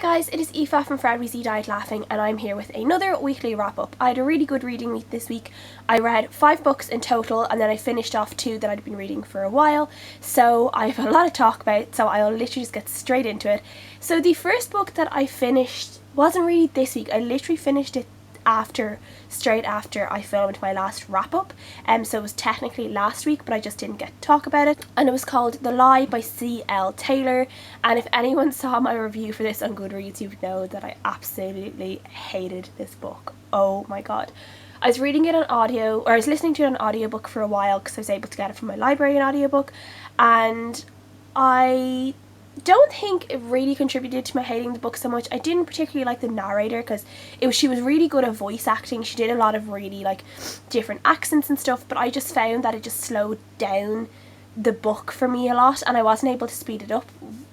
guys, it is Aoife from Fred Weasley Died Laughing, and I'm here with another weekly wrap up. I had a really good reading week this week. I read 5 books in total, and then I finished off 2 that I'd been reading for a while, so I have a lot to talk about, so I'll literally just get straight into it. So the first book that I finished wasn't really this week. I literally finished it straight after I filmed my last wrap up, so it was technically last week, but I just didn't get to talk about it, and it was called The Lie by C.L. Taylor. And if anyone saw my review for this on Goodreads, you would know that I absolutely hated this book. Oh my god. I was reading it on audio, or I was listening to it on audiobook for a while because I was able to get it from my library in audiobook, and I don't think it really contributed to my hating the book so much. I didn't particularly like the narrator because she was really good at voice acting. She did a lot of really like different accents and stuff, but I just found that it just slowed down the book for me a lot, and I wasn't able to speed it up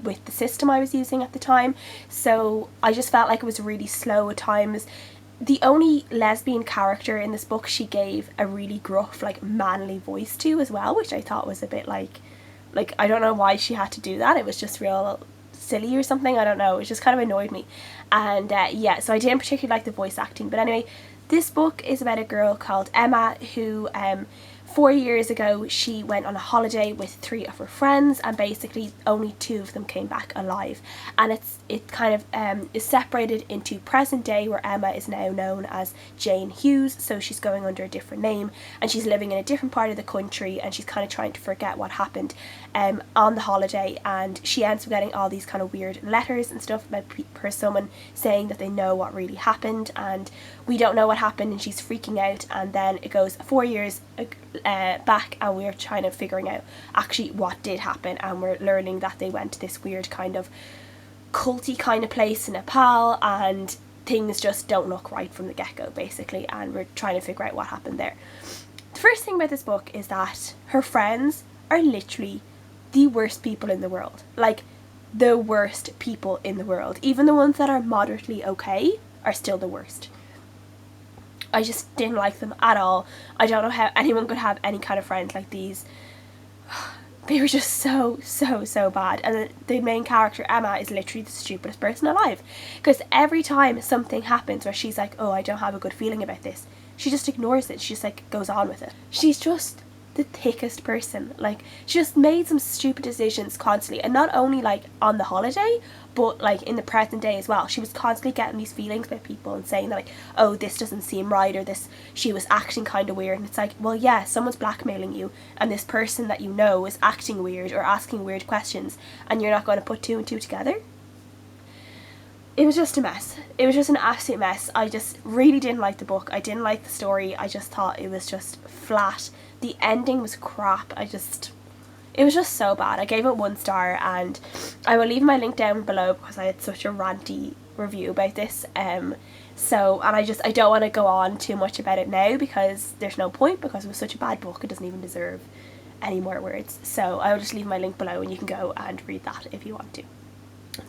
with the system I was using at the time, so I just felt like it was really slow at times. The only lesbian character in this book she gave a really gruff, like, manly voice to as well, which I thought was a bit like I don't know why she had to do that. It was just real silly or something. I don't know. It just kind of annoyed me. And yeah, so I didn't particularly like the voice acting. But anyway, this book is about a girl called Emma who 4 years ago she went on a holiday with 3 of her friends, and basically only 2 of them came back alive, and it kind of is separated into present day, where Emma is now known as Jane Hughes, so she's going under a different name and she's living in a different part of the country, and she's kind of trying to forget what happened on the holiday, and she ends up getting all these kind of weird letters and stuff per someone saying that they know what really happened, and we don't know what happened, and she's freaking out. And then it goes 4 years back, and we're trying to figuring out actually what did happen, and we're learning that they went to this weird kind of culty kind of place in Nepal, and things just don't look right from the get-go basically, and we're trying to figure out what happened there. The first thing about this book is that her friends are literally the worst people in the world, like the worst people in the world. Even the ones that are moderately okay are still the worst. I just didn't like them at all. I don't know how anyone could have any kind of friends like these. They were just so bad. And the main character, Emma, is literally the stupidest person alive, because every time something happens where she's like, oh, I don't have a good feeling about this, she just ignores it. She just like goes on with it. She's just the thickest person. Like, she just made some stupid decisions constantly, and not only like on the holiday, but like in the present day as well. She was constantly getting these feelings about people and saying that, like, oh, this doesn't seem right, or this, she was acting kind of weird. And it's like, well, yeah, someone's blackmailing you, and this person that you know is acting weird or asking weird questions, and you're not going to put 2 and 2 together. It was just a mess. It was just an absolute mess. I just really didn't like the book. I didn't like the story. I just thought it was just flat. The ending was crap. It was just so bad. I gave it 1 star, and I will leave my link down below because I had such a ranty review about this. And I don't want to go on too much about it now because there's no point, because it was such a bad book. It doesn't even deserve any more words. So I will just leave my link below and you can go and read that if you want to.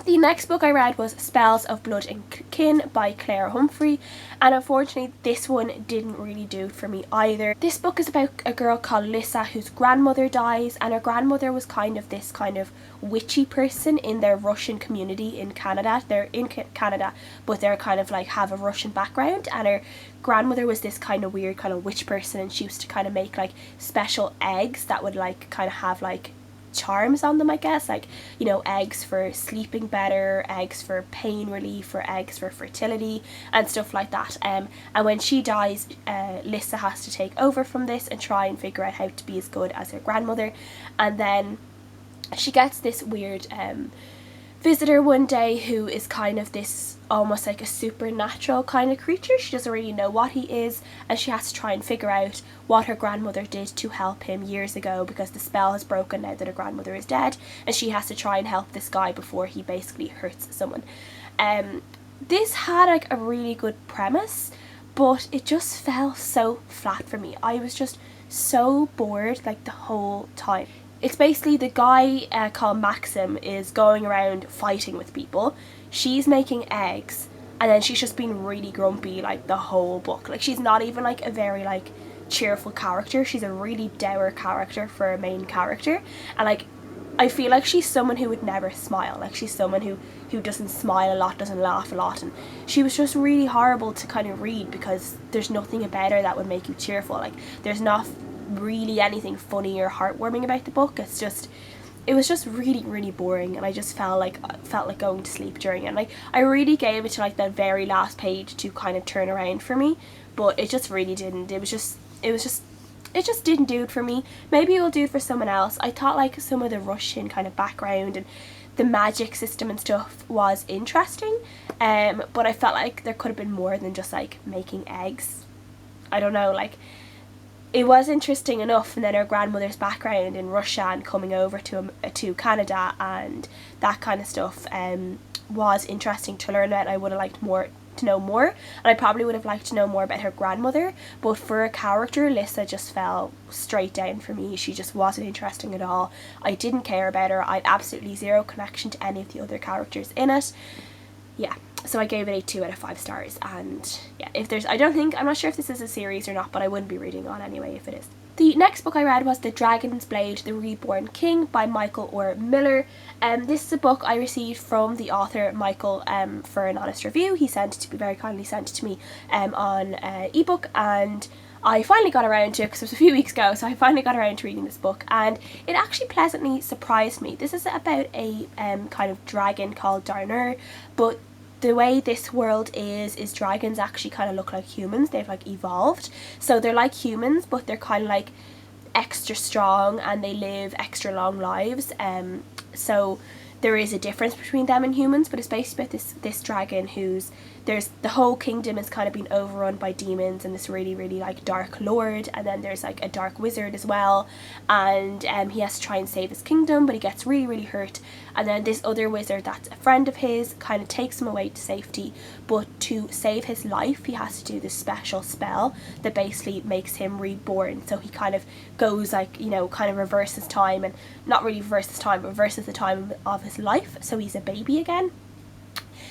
The next book I read was Spells of Blood and Kin by Claire Humphrey, and unfortunately this one didn't really do it for me either. This book is about a girl called Lissa whose grandmother dies, and her grandmother was kind of this kind of witchy person in their Russian community in Canada. They're in Canada, but they're kind of like have a Russian background, and her grandmother was this kind of weird kind of witch person, and she used to kind of make like special eggs that would like kind of have like charms on them, I guess, like, you know, eggs for sleeping better, eggs for pain relief, or eggs for fertility and stuff like that. And when she dies, Lissa has to take over from this and try and figure out how to be as good as her grandmother. And then she gets this weird visitor one day who is kind of this almost like a supernatural kind of creature. She doesn't really know what he is, and she has to try and figure out what her grandmother did to help him years ago, because the spell has broken now that her grandmother is dead, and she has to try and help this guy before he basically hurts someone. This had like a really good premise, but it just fell so flat for me. I was just so bored like the whole time. It's basically the guy called Maxim is going around fighting with people. She's making eggs, and then she's just being really grumpy like the whole book. Like, she's not even like a very like cheerful character. She's a really dour character for a main character, and like I feel like she's someone who would never smile. Like, she's someone who doesn't smile a lot, doesn't laugh a lot, and she was just really horrible to kind of read because there's nothing about her that would make you cheerful. Like, there's not really anything funny or heartwarming about the book. It was just really, really boring, and I just felt like going to sleep during it. And I really gave it to like that very last page to kind of turn around for me, but it just really didn't. It just didn't do it for me. Maybe it will do it for someone else. I thought like some of the Russian kind of background and the magic system and stuff was interesting, but I felt like there could have been more than just like making eggs. I don't know, like, it was interesting enough, and then her grandmother's background in Russia and coming over to Canada and that kind of stuff was interesting to learn about. I would have liked to know more, and I probably would have liked to know more about her grandmother, but for a character, Lissa just fell straight down for me. She just wasn't interesting at all. I didn't care about her. I had absolutely zero connection to any of the other characters in it. Yeah, so I gave it a 2 out of 5 stars, and yeah, I'm not sure if this is a series or not, but I wouldn't be reading on anyway if it is. The next book I read was The Dragon's Blade, The Reborn King by Michael Orr Miller. This is a book I received from the author Michael for an honest review. He very kindly sent it to me on ebook, and I finally got around to it because it was a few weeks ago, so I finally got around to reading this book, and it actually pleasantly surprised me. This is about a kind of dragon called Darnur, but the way this world is dragons actually kind of look like humans. They've like evolved, so they're like humans, but they're kind of like extra strong and they live extra long lives. So there is a difference between them and humans, but it's basically about this dragon there's the whole kingdom is kind of being overrun by demons and this really, really like dark lord, and then there's like a dark wizard as well, and he has to try and save his kingdom, but he gets really, really hurt, and then this other wizard that's a friend of his kind of takes him away to safety, but to save his life he has to do this special spell that basically makes him reborn. So he kind of goes like, you know, kind of reverses time, and not really reverses time, but reverses the time of his life, so he's a baby again.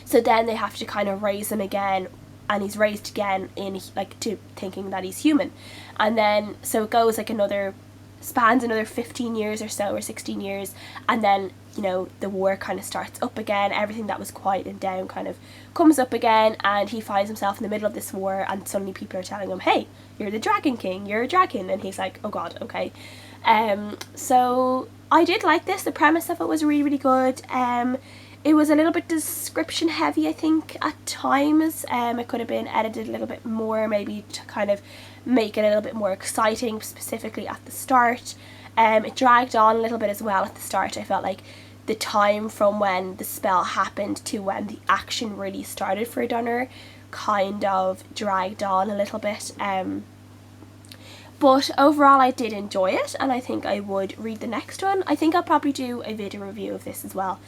So then they have to kind of raise him again, and he's raised again to thinking that he's human. And then, so it goes like spans another 15 years or so, or 16 years, and then, you know, the war kind of starts up again. Everything that was quieted down kind of comes up again, and he finds himself in the middle of this war, and suddenly people are telling him, hey, you're the Dragon King, you're a dragon, and he's like, oh god, okay. So I did like this. The premise of it was really, really good. It was a little bit description heavy, I think, at times. It could have been edited a little bit more, maybe to kind of make it a little bit more exciting, specifically at the start. It dragged on a little bit as well at the start. I felt like the time from when the spell happened to when the action really started for Dunner kind of dragged on a little bit. But overall I did enjoy it, and I think I would read the next one. I think I'll probably do a video review of this as well,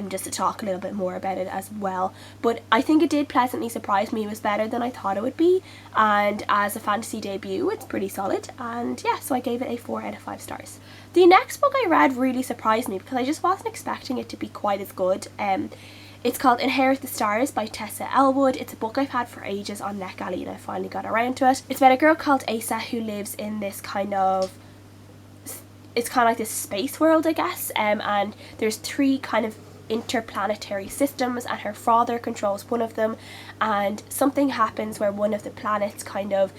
just to talk a little bit more about it as well. But I think it did pleasantly surprise me. It was better than I thought it would be, and as a fantasy debut it's pretty solid, and yeah, so I gave it a 4 out of 5 stars. The next book I read really surprised me because I just wasn't expecting it to be quite as good. It's called Inherit the Stars by Tessa Elwood. It's a book I've had for ages on NetGalley, and I finally got around to it. It's about a girl called Asa who lives in this it's kind of like this space world, I guess, and there's 3 kind of interplanetary systems, and her father controls one of them, and something happens where one of the planets kind of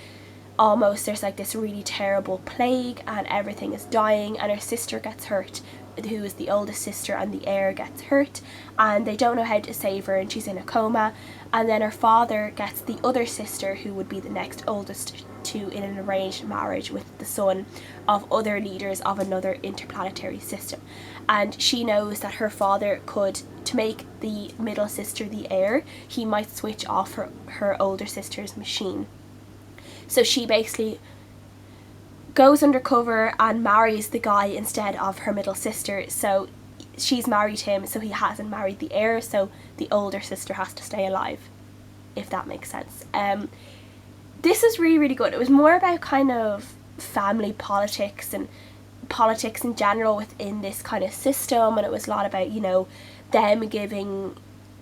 there's like this really terrible plague and everything is dying, and her sister gets hurt, who is the oldest sister, and the heir gets hurt, and they don't know how to save her, and she's in a coma. And then her father gets the other sister, who would be the next oldest, in an arranged marriage with the son of other leaders of another interplanetary system. And she knows that her father could, to make the middle sister the heir, he might switch off her older sister's machine. So she basically goes undercover and marries the guy instead of her middle sister. So she's married him, so he hasn't married the heir, so the older sister has to stay alive, if that makes sense. This is really, really good. It was more about kind of family politics and politics in general within this kind of system, and it was a lot about, you know, them giving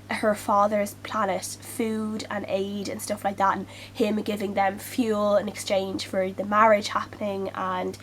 her father's planet food and aid and stuff like that, and him giving them fuel in exchange for the marriage happening. And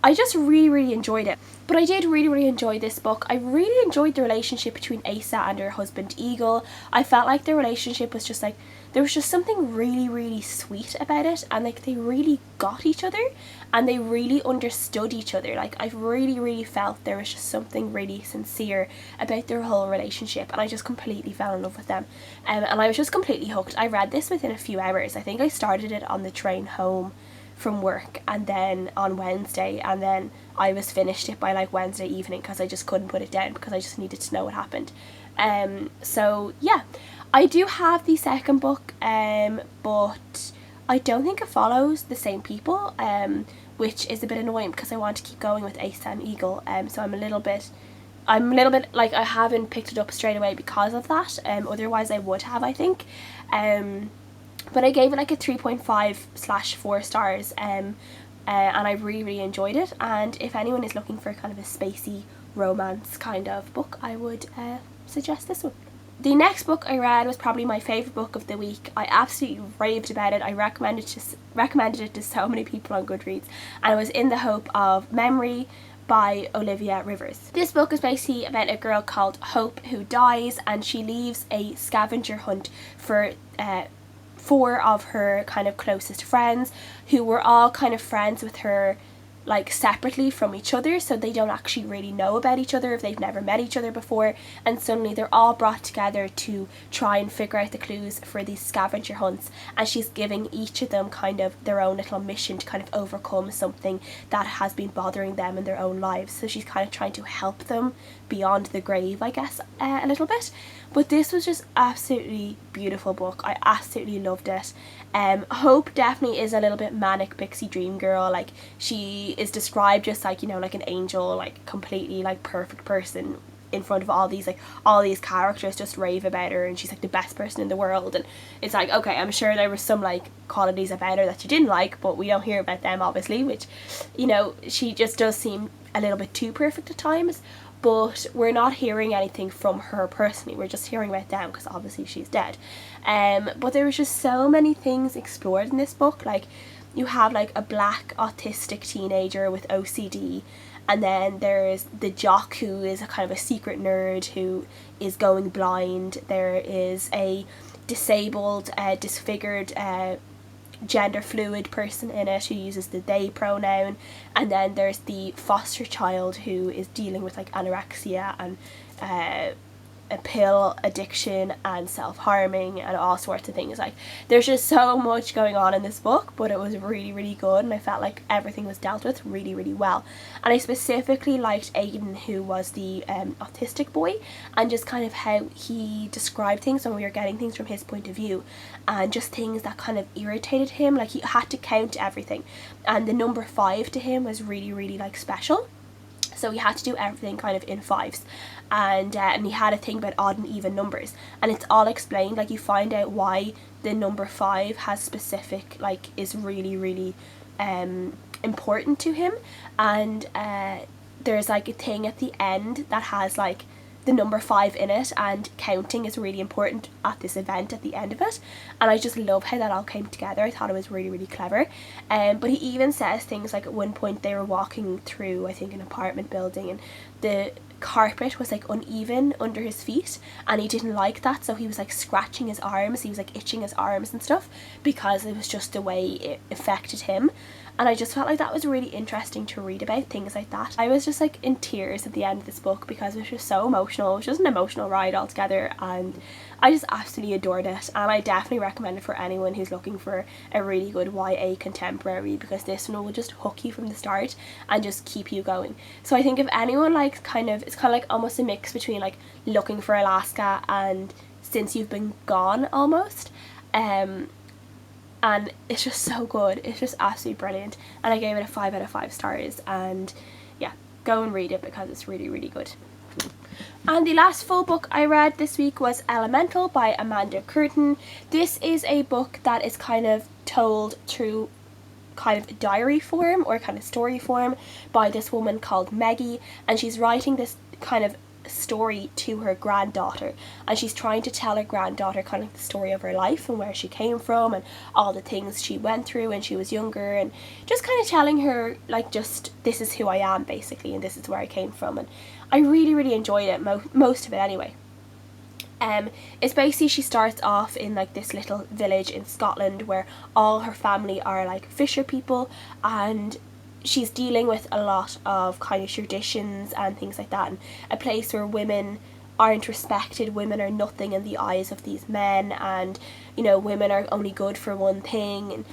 I just really enjoyed it. But I did really enjoy this book. I really enjoyed the relationship between Asa and her husband Eagle. I felt like the relationship was just like, there was just something really sweet about it, and like they really got each other and they really understood each other. Like I really felt there was just something really sincere about their whole relationship, and I just completely fell in love with them. And I was just completely hooked. I read this within a few hours. I think I started it on the train home from work, and then on Wednesday, and then I was finished it by like Wednesday evening because I just couldn't put it down because I just needed to know what happened. So yeah, I do have the second book, but I don't think it follows the same people, which is a bit annoying because I want to keep going with Asa and Eagle. So I'm a little bit like, I haven't picked it up straight away because of that. Otherwise I would have, I think. But I gave it like a 3.5/4 stars, and I really enjoyed it. And if anyone is looking for kind of a spacey romance kind of book, I would suggest this one. The next book I read was probably my favourite book of the week. I absolutely raved about it. I recommended it to so many people on Goodreads, and it was In the Hope of Memory by Olivia Revis. This book is basically about a girl called Hope who dies, and she leaves a scavenger hunt for 4 of her kind of closest friends, who were all kind of friends with her like separately from each other, so they don't actually really know about each other if they've never met each other before, and suddenly they're all brought together to try and figure out the clues for these scavenger hunts, and she's giving each of them kind of their own little mission to kind of overcome something that has been bothering them in their own lives. So she's kind of trying to help them beyond the grave, I guess, a little bit. But this was just absolutely beautiful book. I absolutely loved it. Hope definitely is a little bit manic pixie dream girl. Like, she is described just like, you know, like an angel, like completely like perfect person in front of all these characters just rave about her, and she's like the best person in the world. And it's like, okay, I'm sure there were some like qualities about her that you didn't like, but we don't hear about them obviously, which, you know, she just does seem a little bit too perfect at times. But we're not hearing anything from her personally, we're just hearing about them because obviously she's dead. But there was just so many things explored in this book. Like, you have like a black autistic teenager with OCD, and then there's the jock who is a kind of a secret nerd who is going blind. There is a disabled, disfigured, gender fluid person in it who uses the they pronoun, and then there's the foster child who is dealing with like anorexia and a pill addiction and self-harming and all sorts of things. Like, there's just so much going on in this book, but it was really good, and I felt like everything was dealt with really well. And I specifically liked Aiden, who was the autistic boy, and just kind of how he described things when we were getting things from his point of view, and just things that kind of irritated him. Like, he had to count everything, and the number 5 to him was really like special. So he had to do everything kind of in 5s, and he had a thing about odd and even numbers, and it's all explained. Like, you find out why the number 5 has specific, like, is really important to him, and there's like a thing at the end that has like the number 5 in it, and counting is really important at this event at the end of it, and I just love how that all came together. I thought it was really clever. But he even says things like, at one point they were walking through, I think, an apartment building, and the carpet was like uneven under his feet, and he didn't like that, so he was like scratching his arms, he was like itching his arms and stuff, because it was just the way it affected him. And I just felt like that was really interesting to read about, things like that. I was just like in tears at the end of this book because it was just so emotional. It was just an emotional ride altogether, and I just absolutely adored it, and I definitely recommend it for anyone who's looking for a really good YA contemporary, because this one will just hook you from the start and just keep you going. So I think if anyone likes it's kind of like almost a mix between like Looking for Alaska and Since You've Been Gone almost, and it's just so good. It's just absolutely brilliant, and I gave it a 5 out of 5 stars, and yeah, go and read it because it's really good. And the last full book I read this week was Elemental by Amanda Curtin. This is a book that is kind of told through kind of diary form or kind of story form by this woman called Maggie, and she's writing this kind of story to her granddaughter, and she's trying to tell her granddaughter kind of the story of her life and where she came from and all the things she went through when she was younger, and just kind of telling her like, just, this is who I am basically, and this is where I came from. And I really, really enjoyed it, most of it anyway. It's basically, she starts off in like this little village in Scotland where all her family are like fisher people, and she's dealing with a lot of kind of traditions and things like that, and a place where women aren't respected, women are nothing in the eyes of these men, and you know, women are only good for one thing. And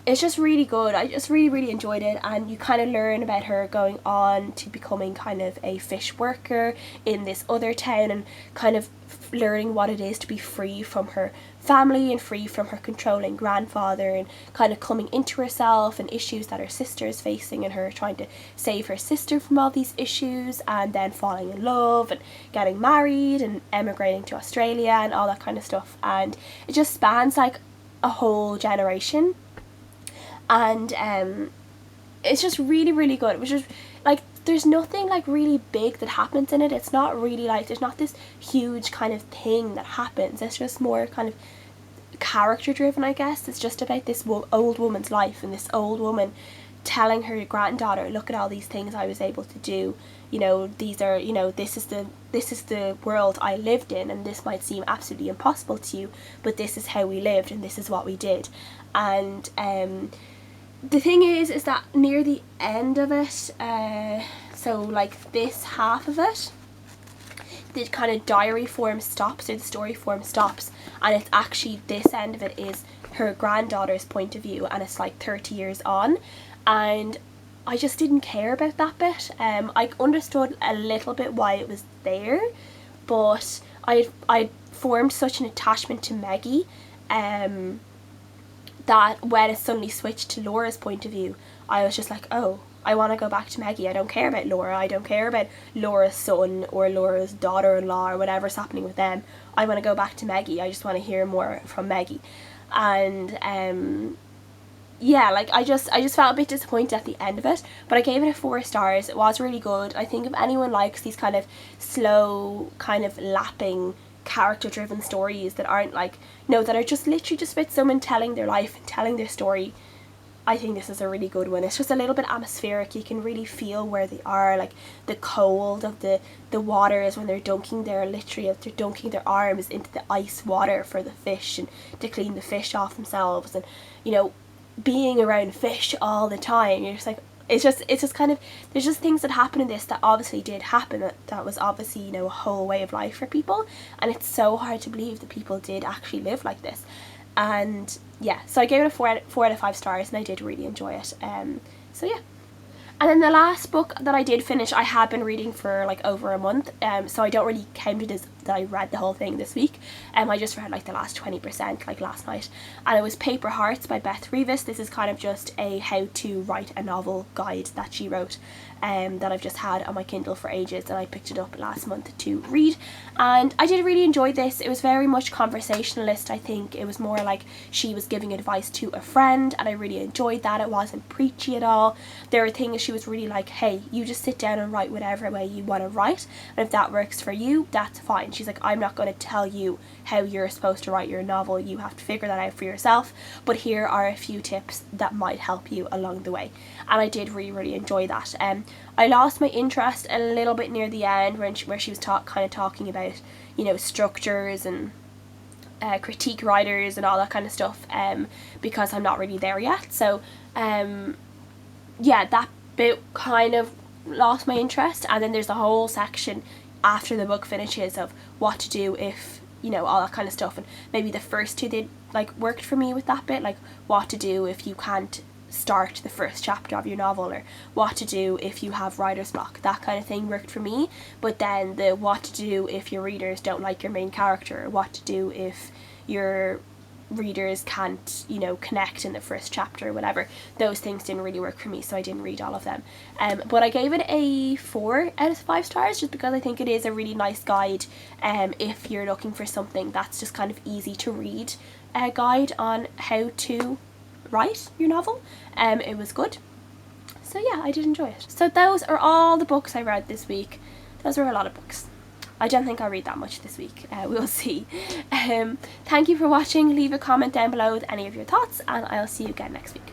it's just really good. I just really, really enjoyed it, and you kind of learn about her going on to becoming kind of a fish worker in this other town, and kind of learning what it is to be free from her family and free from her controlling grandfather, and kind of coming into herself and issues that her sister is facing, and her trying to save her sister from all these issues, and then falling in love and getting married and emigrating to Australia and all that kind of stuff. And it just spans like a whole generation, and it's just really, really good. It was just like, there's nothing like really big that happens in it. It's not really like, there's not this huge kind of thing that happens. It's just more kind of character driven, I guess. It's just about this old woman's life, and this old woman telling her granddaughter, look at all these things I was able to do, you know, these are, you know, this is the world I lived in, and this might seem absolutely impossible to you, but this is how we lived and this is what we did. And the thing is that near the end of it, so like this half of it, the kind of diary form stops, or the story form stops, and it's actually, this end of it is her granddaughter's point of view, and it's like 30 years on, and I just didn't care about that bit. I understood a little bit why it was there, but I formed such an attachment to Maggie, that when it suddenly switched to Laura's point of view, I was just like, oh, I want to go back to Maggie. I don't care about Laura. I don't care about Laura's son or Laura's daughter-in-law or whatever's happening with them. I want to go back to Maggie. I just want to hear more from Maggie. And yeah, like I just felt a bit disappointed at the end of it, but I gave it 4 stars. It was really good. I think if anyone likes these kind of slow, kind of lapping, character driven stories that aren't like, no, that are just literally just about someone telling their life and telling their story, I think this is a really good one. It's just a little bit atmospheric. You can really feel where they are, like the cold of the waters when they're dunking their arms into the ice water for the fish and to clean the fish off themselves, and you know, being around fish all the time. You're just like, it's just kind of, there's just things that happen in this that obviously did happen, that was obviously, you know, a whole way of life for people, and it's so hard to believe that people did actually live like this. And yeah, so I gave it a 4 out of 5 stars, and I did really enjoy it. So yeah. And then the last book that I did finish, I had been reading for like over a month, so I don't really count it as that I read the whole thing this week. I just read like the last 20% like last night, and it was Paper Hearts by Beth Revis. This is kind of just a how to write a novel guide that she wrote, that I've just had on my Kindle for ages, and I picked it up last month to read, and I did really enjoy this. It was very much conversationalist. I think it was more like she was giving advice to a friend, and I really enjoyed that. It wasn't preachy at all. There were things she was really like, hey, you just sit down and write whatever way you want to write, and if that works for you, that's fine. She's like, I'm not going to tell you how you're supposed to write your novel, you have to figure that out for yourself, but here are a few tips that might help you along the way. And I did really, really enjoy that. I lost my interest a little bit near the end where she was kind of talking about, you know, structures and critique writers and all that kind of stuff, because I'm not really there yet. So yeah, that bit kind of lost my interest. And then there's the whole section after the book finishes of what to do if, you know, all that kind of stuff, and maybe the first 2 did like worked for me with that bit, like what to do if you can't start the first chapter of your novel, or what to do if you have writer's block. That kind of thing worked for me. But then the what to do if your readers don't like your main character, or what to do if your readers can't, you know, connect in the first chapter or whatever, those things didn't really work for me, so I didn't read all of them. But I gave it a 4 out of 5 stars, just because I think it is a really nice guide, if you're looking for something that's just kind of easy to read, a guide on how to write your novel. It was good. So yeah, I did enjoy it. So those are all the books I read this week. Those were a lot of books. I don't think I'll read that much this week. We'll see. Thank you for watching. Leave a comment down below with any of your thoughts, and I'll see you again next week.